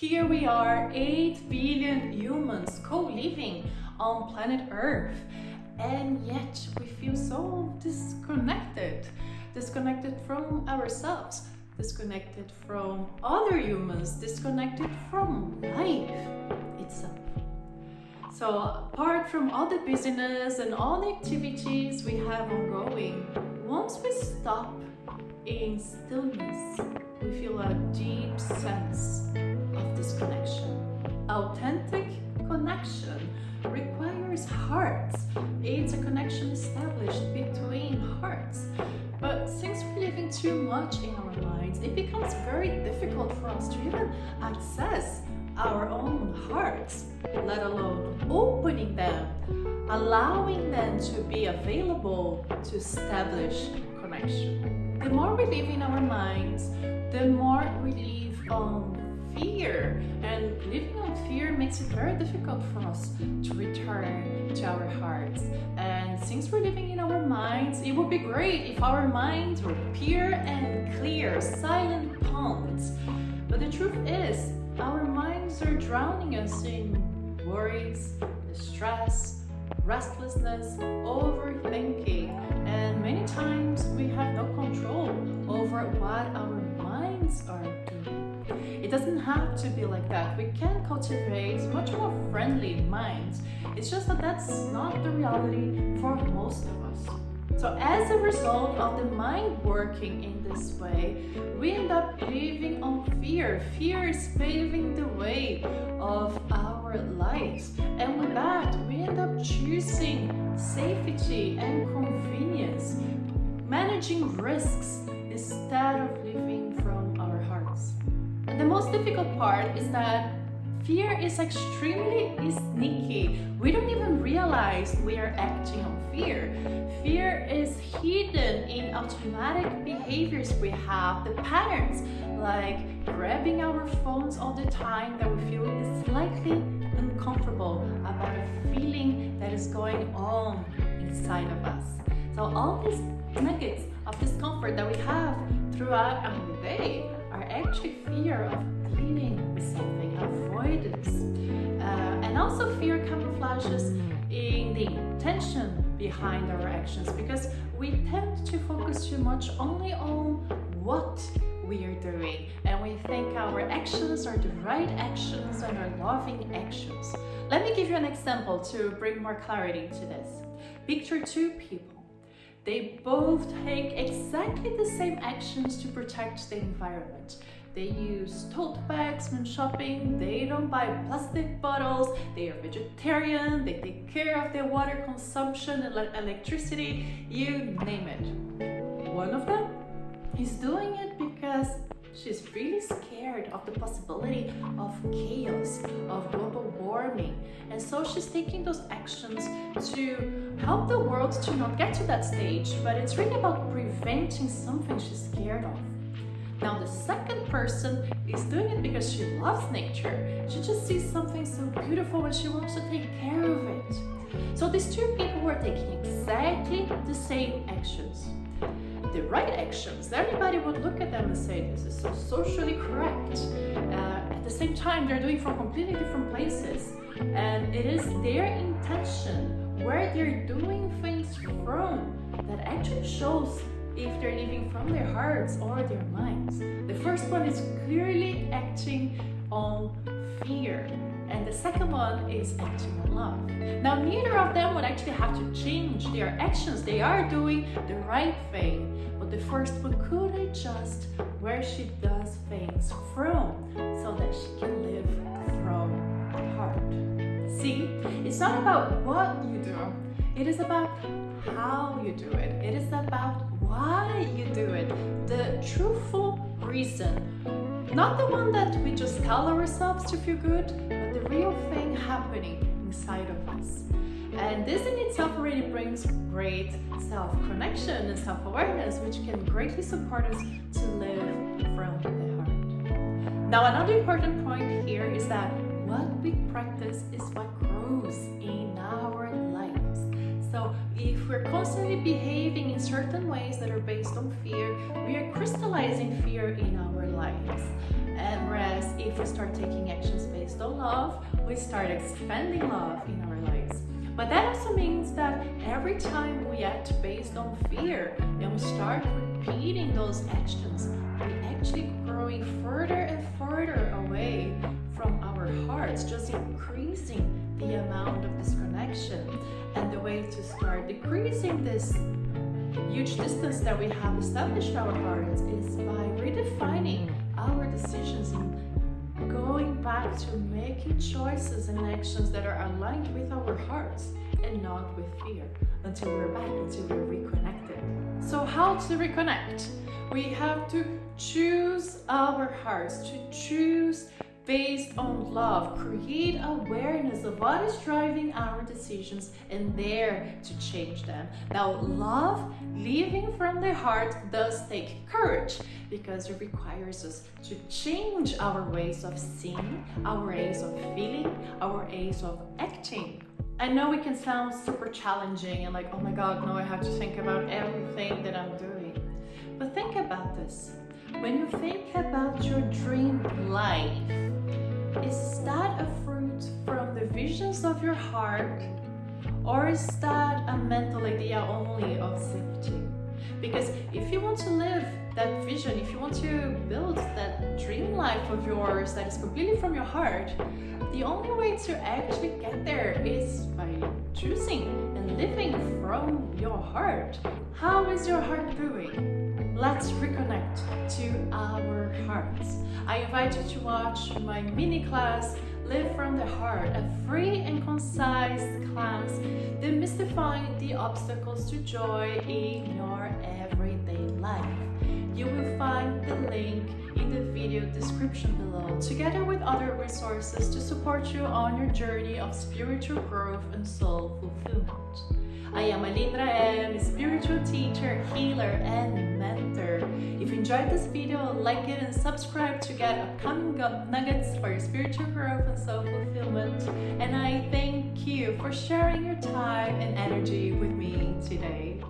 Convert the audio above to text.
Here we are, 8 billion humans co-living on planet Earth, and yet we feel so disconnected from ourselves, disconnected from other humans, disconnected from life itself. So apart from all the busyness and all the activities we have ongoing, once we stop in stillness, we feel a deep sense of disconnection. Authentic connection requires hearts. It's a connection established between hearts. But since we're living too much in our minds, it becomes very difficult for us to even access our own hearts, let alone opening them, allowing them to be available to establish connection. The more we live in our minds, the more we live on fear, and living on fear makes it very difficult for us to return to our hearts. And since we're living in our minds, it would be great if our minds were pure and clear, silent ponds. But the truth is, our minds are drowning us in worries, stress, restlessness, overthinking, and many times we have no control over what our minds are doing. It doesn't have to be like that. We can cultivate much more friendly minds. It's just that that's not the reality for most of us. So as a result of the mind working in this way, we end up living on fear. Fear is paving the way of our lives. And with that, we end up choosing safety and convenience, managing risks instead of living from our hearts. And the most difficult part is that fear is extremely sneaky. We don't even realize we are acting on fear. Fear is hidden in automatic behaviors we have, the patterns like grabbing our phones all the time that we feel slightly uncomfortable about a feeling that is going on inside of us. So all these nuggets of discomfort that we have throughout our day are actually fear of dealing with something, avoidance. And also fear camouflages in the intention behind our actions, because we tend to focus too much only on what we are doing, and we think our actions are the right actions and are loving actions. Let me give you an example to bring more clarity to this. Picture two people. They both take exactly the same actions to protect the environment. They use tote bags when shopping, they don't buy plastic bottles, they are vegetarian, they take care of their water consumption and electricity, you name it. One of them is doing it because she's really scared of the possibility of chaos, of global warming. And so she's taking those actions to help the world to not get to that stage, but it's really about preventing something she's scared of. Now the second person is doing it because she loves nature. She just sees something so beautiful and she wants to take care of it. So these two people were taking exactly the same actions. The right actions, everybody would look at them and say, this is so socially correct. At the same time, they're doing from completely different places. And it is their intention, where they're doing things from, that actually shows if they're living from their hearts or their minds. The first one is clearly acting on fear, and the second one is acting on love. Now, neither of them would actually have to change their actions. They are doing the right thing, but the first one could adjust where she does things from, so that she can live from the heart. See, it's not about what you do, it is about how you do it. It is about why you do it, the truthful reason. Not the one that we just tell ourselves to feel good, but the real thing happening inside of us. And this in itself already brings great self-connection and self-awareness, which can greatly support us to live from the heart. Now, another important point here is that what we practice is what grows in our lives. So if we're constantly behaving in certain ways that are based on fear, we are crystallizing fear in our lives. And whereas if we start taking actions based on love, we start expanding love in our lives. But that also means that every time we act based on fear and we start repeating those actions, we're actually growing further and further away from our hearts, just increasing the amount of disconnection. And the way to start decreasing this huge distance that we have established our hearts is by redefining our decisions and going back to making choices and actions that are aligned with our hearts and not with fear, until we're back, until we're reconnected. So how to reconnect? We have to choose our hearts, to choose based on love, create awareness of what is driving our decisions and dare to change them. Now, love living from the heart does take courage because it requires us to change our ways of seeing, our ways of feeling, our ways of acting. I know it can sound super challenging and like, oh my God, no, I have to think about everything that I'm doing. But think about this. When you think about your dream life, is that a fruit from the visions of your heart, or is that a mental idea only of safety? Because if you want to live that vision, if you want to build that dream life of yours that is completely from your heart, the only way to actually get there is by choosing and living from your heart. How is your heart doing? Let's reconnect to our hearts. I invite you to watch my mini class, Live from the Heart, a free and concise class demystifying the obstacles to joy in your everyday life. You will find the link in the video description below, together with other resources to support you on your journey of spiritual growth and soul fulfillment. I am Aline Ra M, spiritual teacher, healer, and mentor. If you enjoyed this video, like it and subscribe to get upcoming nuggets for your spiritual growth and soul fulfillment. And I thank you for sharing your time and energy with me today.